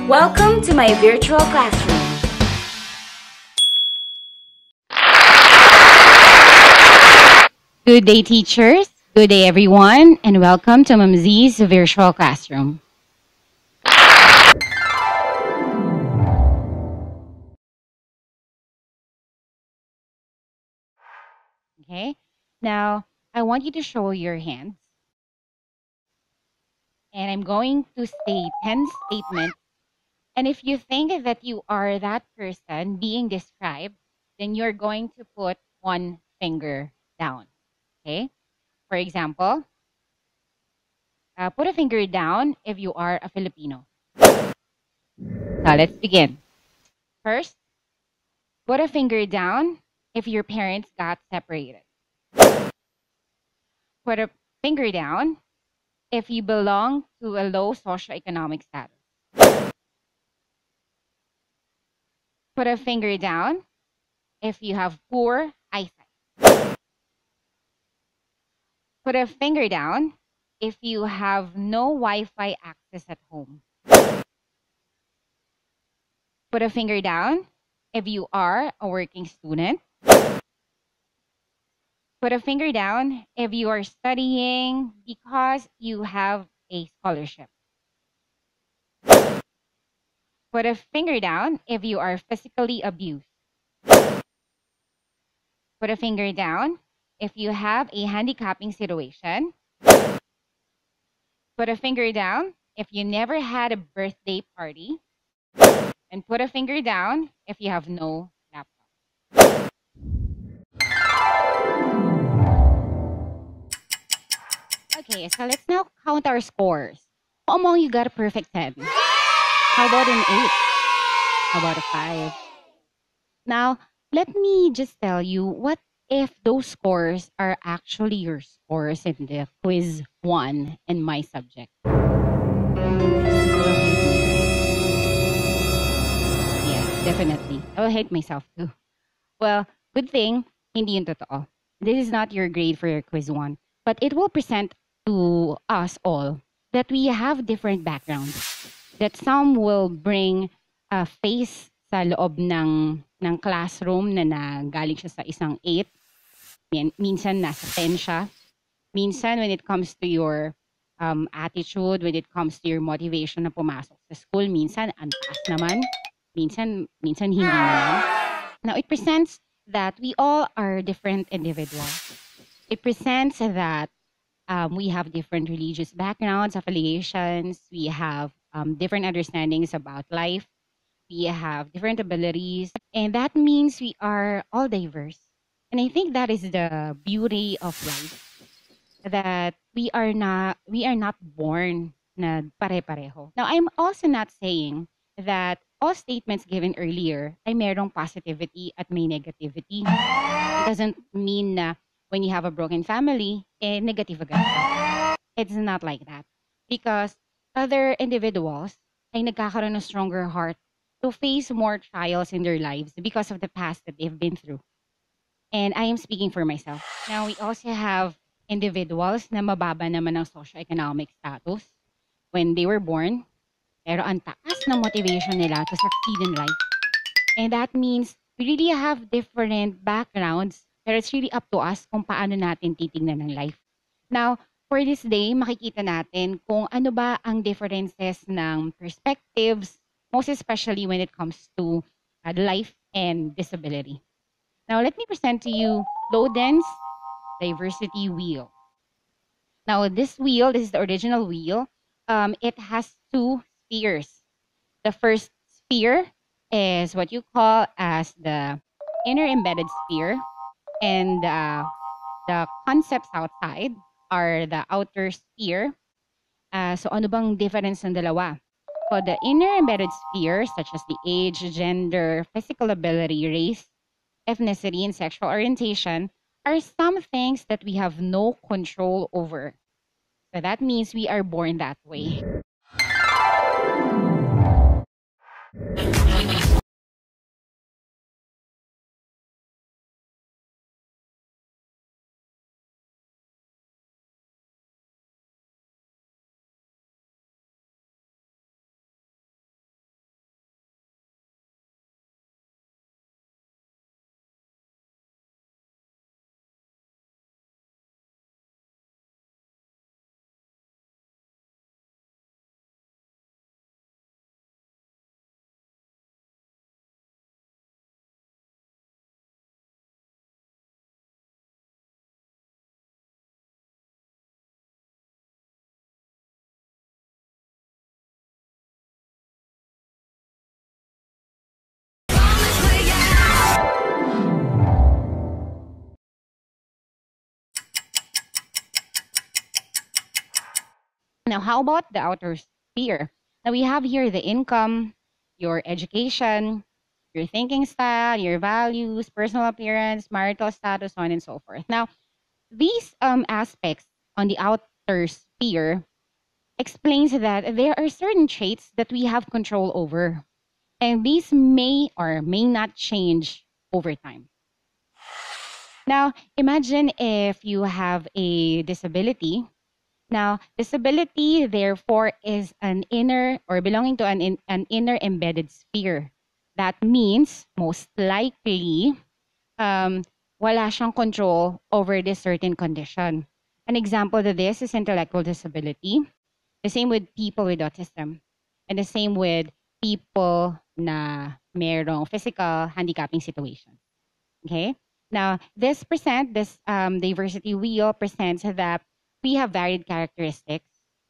Welcome to my virtual classroom. Good day, teachers. Good day, everyone, and welcome to Ma'am Z's virtual classroom. Okay, now I want you to show your hands, and I'm going to say 10 statements. And if you think that you are that person being described, then you're going to put one finger down. Okay, for example, put a finger down if you are a Filipino. Now let's begin. First, put a finger down if your parents got separated. Put a finger down if you belong to a low socioeconomic status. Put a finger down if you have poor eyesight. Put a finger down if you have no Wi-Fi access at home. Put a finger down if you are a working student. Put a finger down if you are studying because you have a scholarship. Put a finger down if you are physically abused. Put a finger down if you have a handicapping situation. Put a finger down if you never had a birthday party. And put a finger down if you have no laptop. Okay, so let's now count our scores. Who among you got a perfect 10? How about an 8? How about a 5? Now, let me just tell you, what if those scores are actually your scores in the quiz 1 in my subject? Yeah, definitely. I will hate myself too. Well, good thing, hindi yun totoo. This is not your grade for your quiz 1, but it will present to us all that we have different backgrounds. That some will bring a face sa loob ng classroom na nagaling siya sa isang 8. Minsan nasa 10 siya. Minsan when it comes to your attitude, when it comes to your motivation na pumasok sa school, minsan ang taas naman. Minsan hindi naman. Now, it presents that we all are different individuals. It presents that we have different religious backgrounds, affiliations. We have different understandings about life. We have different abilities. And that means we are all diverse. And I think that is the beauty of life, that we are not born na pare-pareho. Now, I'm also not saying that all statements given earlier ay merong positivity at may negativity. It doesn't mean na when you have a broken family, negative agad ka. It's not like that. Because other individuals ay nagkakaroon ng stronger heart to face more trials in their lives because of the past that they've been through. And I am speaking for myself. Now, we also have individuals na mababa naman ng socioeconomic status when they were born, pero ang taas ng motivation nila to succeed in life. And that means we really have different backgrounds, pero it's really up to us kung paano natin titingnan ng life. Now, for this day, makikita natin kung ano ba ang differences ng perspectives, most especially when it comes to life and disability. Now, let me present to you Loden's diversity wheel. Now, this is the original wheel. It has 2 spheres. The first sphere is what you call as the inner embedded sphere, and the concepts outside are the outer sphere. So ano bang difference ng dalawa? So the inner embedded sphere, such as the age, gender, physical ability, race, ethnicity, and sexual orientation, are some things that we have no control over. So that means we are born that way. Now, how about the outer sphere? Now, we have here the income, your education, your thinking style, your values, personal appearance, marital status, so on and so forth. Now, these aspects on the outer sphere explains that there are certain traits that we have control over, and these may or may not change over time. Now, imagine if you have a disability. Now, disability, therefore, is an inner or belonging to an inner embedded sphere. That means, most likely, um, wala siyang control over this certain condition. An example of this is intellectual disability. The same with people with autism. And the same with people na merong physical handicapping situation. Okay? Now, this diversity wheel presents that we have varied characteristics.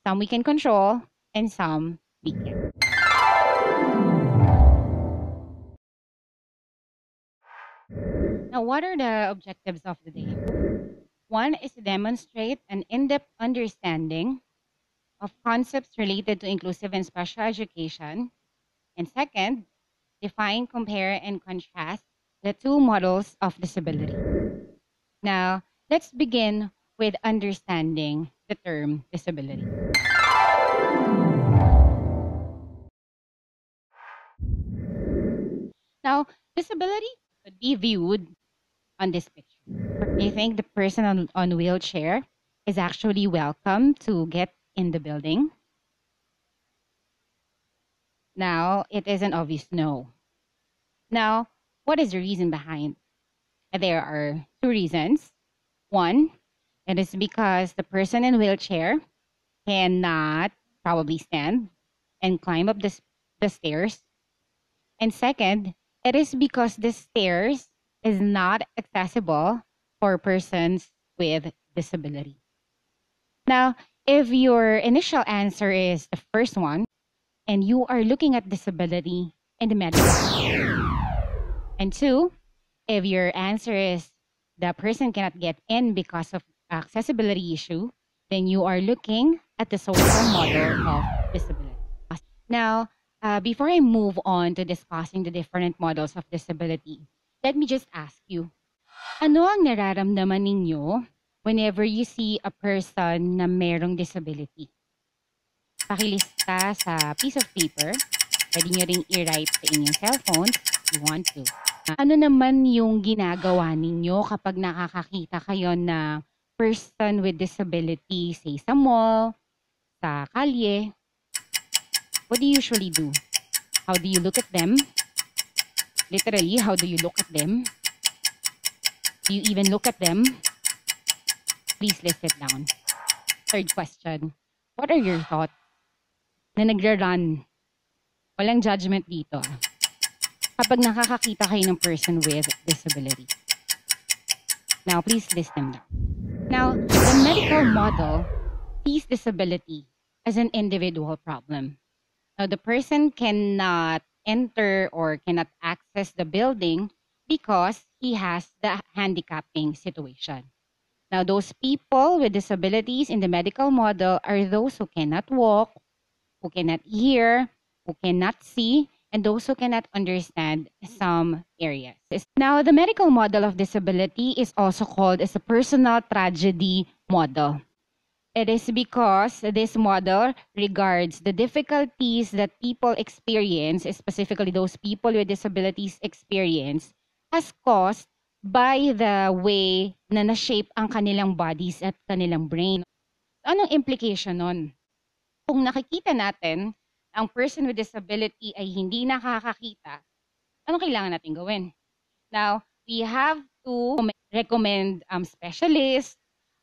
Some we can control and some we can't. Now, what are the objectives of the day? One is to demonstrate an in-depth understanding of concepts related to inclusive and special education. And second, define, compare, and contrast the two models of disability. Now, let's begin with understanding the term disability. Now, disability could be viewed on this picture. You think the person on wheelchair is actually welcome to get in the building? Now, it is an obvious no. Now, what is the reason behind? There are two reasons. One, it is because the person in wheelchair cannot probably stand and climb up the stairs. And second, it is because the stairs is not accessible for persons with disability. Now, if your initial answer is the first one, and you are looking at disability in the medical field, and two, if your answer is the person cannot get in because of accessibility issue, then you are looking at the social model of disability. Now, before I move on to discussing the different models of disability, let me just ask you, ano ang nararamdaman ninyo whenever you see a person na merong disability? Pakilista sa piece of paper. Pwede nyo ring i-write sa inyong cellphone if you want to. Ano naman yung ginagawa ninyo kapag nakakakita kayo ng person with disability, say sa mall, sa kalye? What do you usually do? How do you look at them? Literally, how do you look at them? Do you even look at them? Please list it down. Third question. What are your thoughts na nagra-run? Walang judgment dito. Kapag nakakakita kayo ng person with disability. Now, please list them down. Now, the medical model sees disability as an individual problem. Now, the person cannot enter or cannot access the building because he has the handicapping situation. Now, those people with disabilities in the medical model are those who cannot walk, who cannot hear, who cannot see, and those who cannot understand some areas. Now, the medical model of disability is also called as a personal tragedy model. It is because this model regards the difficulties that people experience, specifically those people with disabilities experience, as caused by the way na na-shape ang kanilang bodies at kanilang brain. Anong implication nun? Kung nakikita natin ang person with disability ay hindi nakakakita, ano kailangan natin gawin? Now, we have to recommend specialists,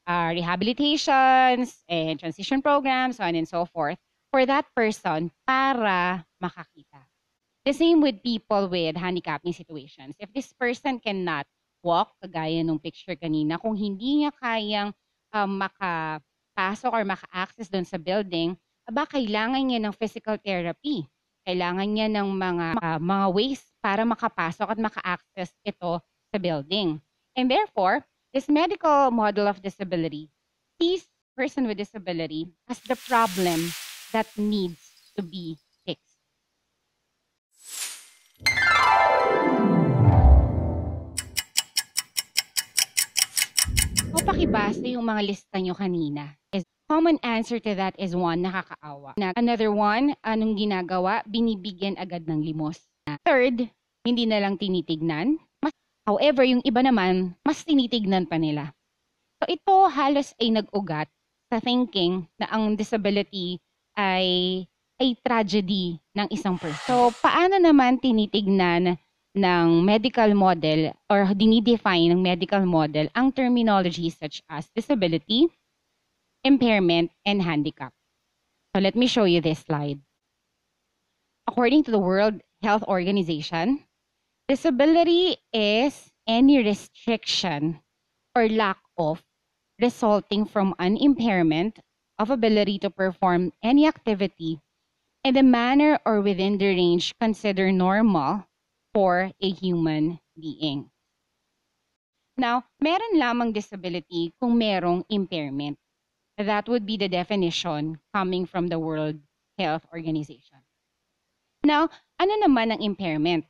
rehabilitations, and transition programs, so on and so forth, for that person para makakita. The same with people with handicapping situations. If this person cannot walk, kagaya nung picture kanina, kung hindi niya kayang makapasok or maka-access doon sa building, kailangan niya ng physical therapy. Kailangan niya ng mga ways para makapasok at maka-access ito sa building. And therefore, this medical model of disability sees person with disability as the problem that needs to be fixed. Kung pakibasa yung mga lista nyo kanina, is common answer to that is one, nakakaawa. Another one, anong ginagawa? Binibigyan agad ng limos. Third, hindi na lang tinitignan. However, yung iba naman, mas tinitignan pa nila. So ito halos ay nag-ugat sa thinking na ang disability ay tragedy ng isang person. So paano naman tinitignan ng medical model or dinidefine ng medical model ang terminology such as disability, impairment, and handicap? So let me show you this slide. According to the World Health Organization, disability is any restriction or lack of resulting from an impairment of ability to perform any activity in the manner or within the range considered normal for a human being. Now, meron lamang disability kung merong impairment. That would be the definition coming from the World Health Organization. Now, ano naman ang impairment?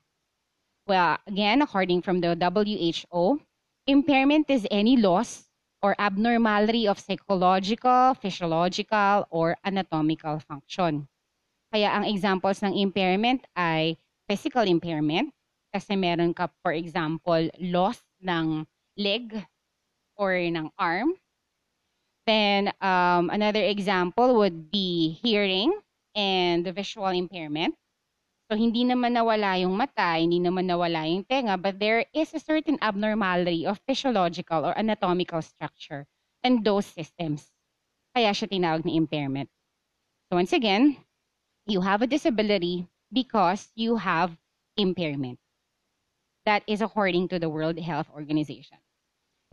Well, again, according from the WHO, impairment is any loss or abnormality of psychological, physiological, or anatomical function. Kaya ang examples ng impairment ay physical impairment, kasi meron ka, for example, loss ng leg or ng arm. Then, another example would be hearing and the visual impairment. So, hindi naman nawala yung mata, hindi naman nawala yung tenga, but there is a certain abnormality of physiological or anatomical structure in those systems. Kaya siya tinawag na impairment. So, once again, you have a disability because you have impairment. That is according to the World Health Organization.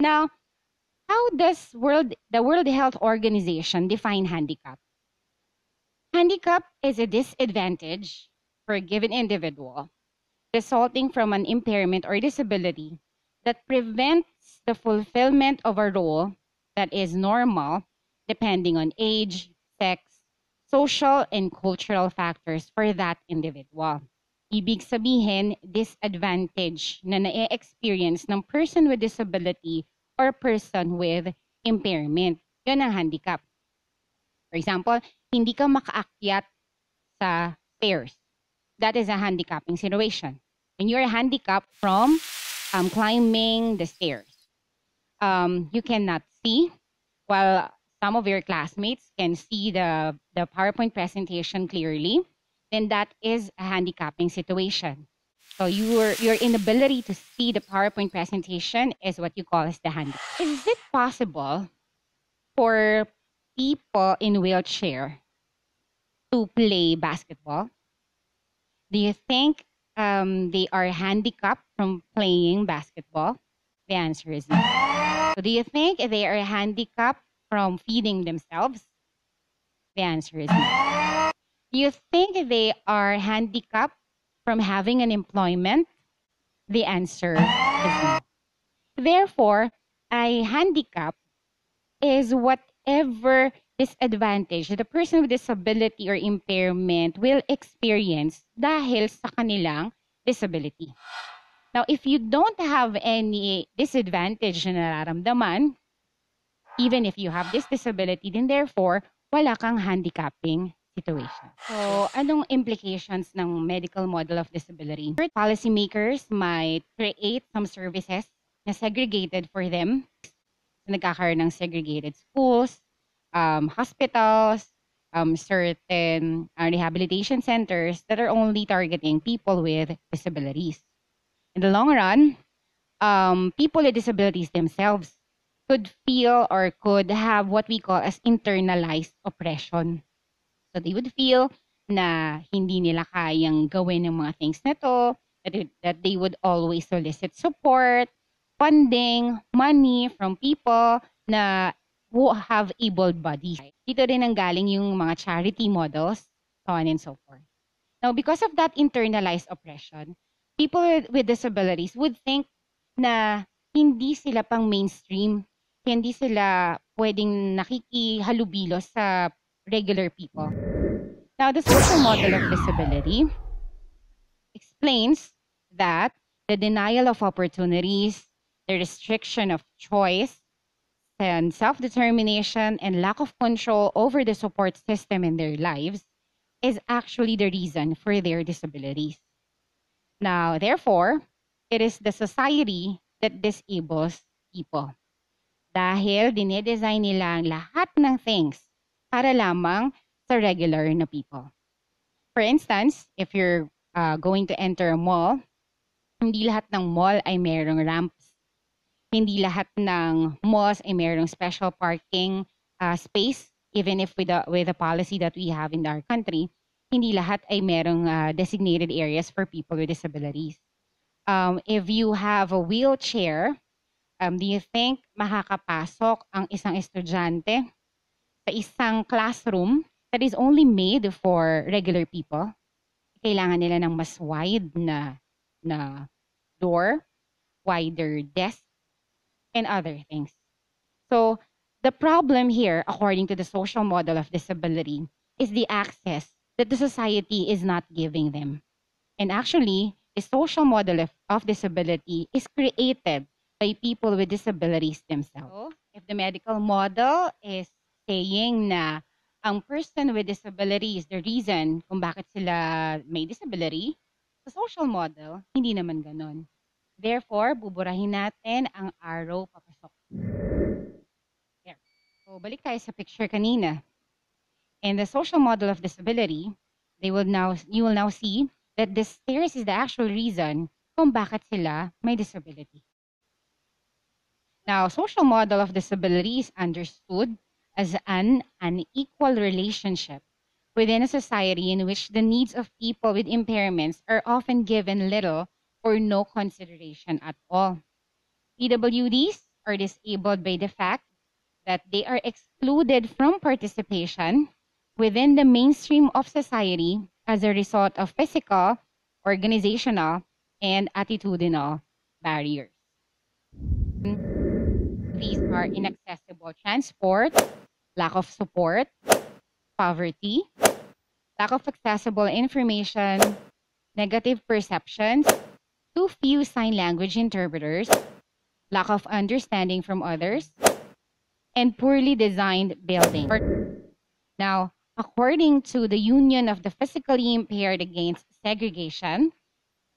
Now, how does the World Health Organization define handicap? Handicap is a disadvantage for a given individual resulting from an impairment or disability that prevents the fulfillment of a role that is normal depending on age, sex, social, and cultural factors for that individual. Ibig sabihin, disadvantage na na-experience ng person with disability or person with impairment. Yun ang handicap. For example, hindi ka makaakyat sa stairs. That is a handicapping situation. When you're handicapped from climbing the stairs, you cannot see, while some of your classmates can see the PowerPoint presentation clearly, then that is a handicapping situation. So your inability to see the PowerPoint presentation is what you call as the handicap. Is it possible for people in wheelchair to play basketball? Do you think they are handicapped from playing basketball? The answer is no. So do you think they are handicapped from feeding themselves? The answer is no. Do you think they are handicapped from having an employment? The answer is no. Therefore, a handicap is whatever disadvantage that the person with disability or impairment will experience dahil sa kanilang disability. Now, if you don't have any disadvantage na nararamdaman, even if you have this disability, then therefore, wala kang handicapping situation. So, anong implications ng medical model of disability? Policymakers might create some services na segregated for them. Nagkakaroon ng segregated schools, hospitals, certain rehabilitation centers that are only targeting people with disabilities. In the long run, people with disabilities themselves could feel or could have what we call as internalized oppression. So they would feel na hindi nila kayang gawin ng mga things na to, that they would always solicit support, funding, money from people na who have able bodies. Dito rin ang galing yung mga charity models, so on and so forth. Now, because of that internalized oppression, people with disabilities would think na hindi sila pang mainstream, hindi sila pwedeng nakikihalubilo sa regular people. Now, the social model of disability explains that the denial of opportunities, the restriction of choice, and self-determination and lack of control over the support system in their lives is actually the reason for their disabilities. Now, therefore, it is the society that disables people. Dahil dinedesign nila ang lahat ng things para lamang sa regular na people. For instance, if you're going to enter a mall, hindi lahat ng mall ay mayroong ramps. Hindi lahat ng malls ay mayroong special parking space, even if with the policy that we have in our country, hindi lahat ay mayroong designated areas for people with disabilities. If you have a wheelchair, do you think makakapasok ang isang estudyante sa isang classroom that is only made for regular people? Kailangan nila ng mas wide na door, wider desk, and other things. So the problem here, according to the social model of disability, is the access that the society is not giving them. And actually, the social model of disability is created by people with disabilities themselves. So, if the medical model is saying na ang person with disability is the reason kung bakit sila may disability, sa social model, hindi naman ganon. Therefore, buburahin natin ang arrow papasok. There. So, balik tayo sa picture kanina. In the social model of disability, you will now see that the stairs is the actual reason kung bakit sila may disability. Now, social model of disability is understood as an unequal relationship within a society in which the needs of people with impairments are often given little or no consideration at all. PWDs are disabled by the fact that they are excluded from participation within the mainstream of society as a result of physical, organizational, and attitudinal barriers. These are inaccessible transport, lack of support, poverty, lack of accessible information, negative perceptions, too few sign language interpreters, lack of understanding from others, and poorly designed buildings. Now, according to the Union of the Physically Impaired Against Segregation,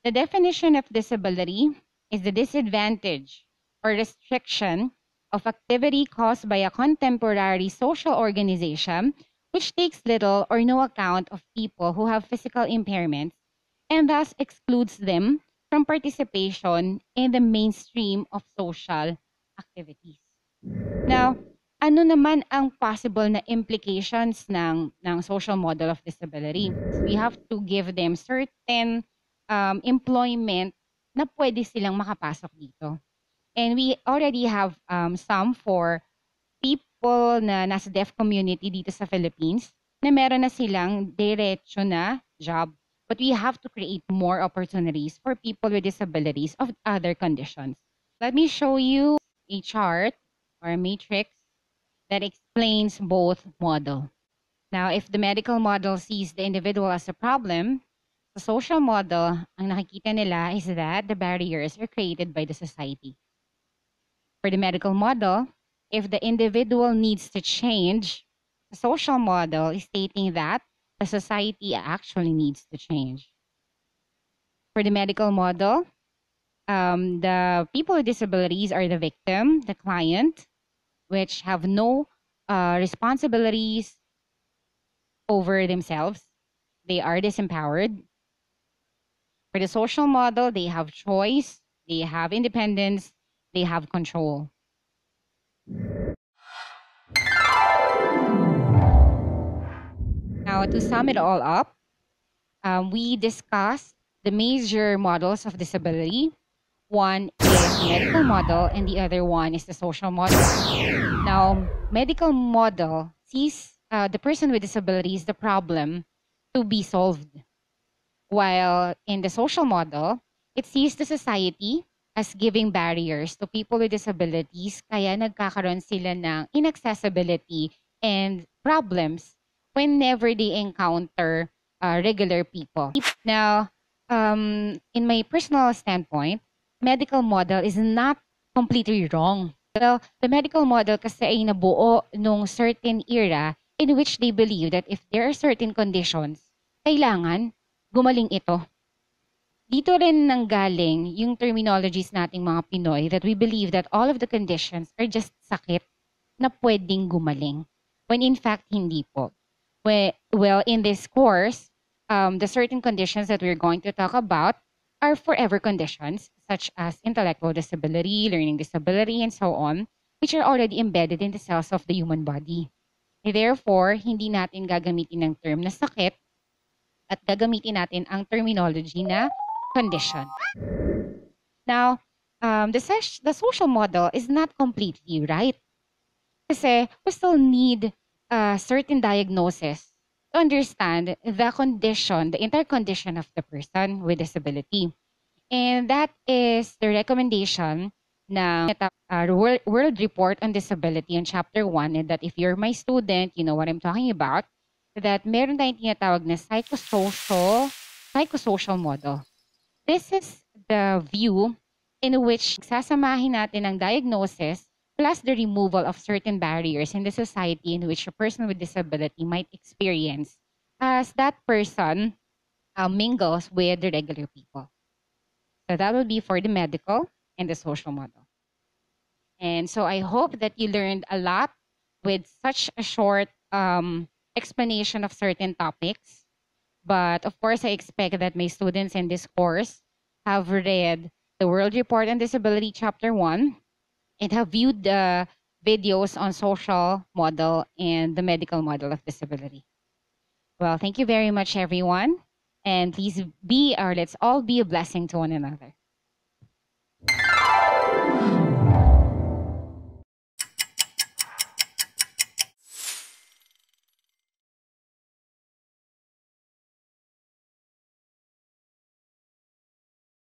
the definition of disability is the disadvantage or restriction of activity caused by a contemporary social organization which takes little or no account of people who have physical impairments and thus excludes them from participation in the mainstream of social activities. Now, ano naman ang possible na implications ng social model of disability? We have to give them certain employment na pwede silang makapasok dito. And we already have some for people na nasa deaf community dito sa Philippines na meron na silang diretso na job. But we have to create more opportunities for people with disabilities of other conditions. Let me show you a chart or a matrix that explains both model. Now, if the medical model sees the individual as a problem, the social model, ang nakikita nila is that the barriers are created by the society. For the medical model, if the individual needs to change, the social model is stating that the society actually needs to change. For the medical model, the people with disabilities are the victim, the client, which have no responsibilities over themselves. They are disempowered. For the social model, they have choice, they have independence, they have control. Now, to sum it all up, we discussed the major models of disability. One is the medical model and the other one is the social model. Now, medical model sees the person with disabilities, the problem to be solved. While in the social model, it sees the society as giving barriers to people with disabilities, kaya nagkakaroon sila ng inaccessibility and problems whenever they encounter regular people. Now, in my personal standpoint, medical model is not completely wrong. Well, the medical model kasi ay nabuo nung certain era in which they believe that if there are certain conditions, kailangan gumaling ito. Dito rin nanggaling yung terminologies nating mga Pinoy that we believe that all of the conditions are just sakit na pwedeng gumaling. When in fact, hindi po. Well, in this course, the certain conditions that we're going to talk about are forever conditions, such as intellectual disability, learning disability, and so on, which are already embedded in the cells of the human body. Therefore, hindi natin gagamitin ng term na sakit at gagamitin natin ang terminology na condition. Now, the social model is not completely right. Kasi we still need a certain diagnosis to understand the condition, the entire condition of the person with disability. And that is the recommendation ng World Report on Disability in Chapter 1, and that if you're my student, you know what I'm talking about, that meron tayong tinatawag na psychosocial model. This is the view in which sasamahin natin ang diagnosis plus the removal of certain barriers in the society in which a person with disability might experience as that person mingles with the regular people. So that will be for the medical and the social model. And so I hope that you learned a lot with such a short explanation of certain topics. But of course, I expect that my students in this course have read the World Report on Disability Chapter 1 and have viewed the videos on social model and the medical model of disability. Well, thank you very much, everyone. And please let's all be a blessing to one another.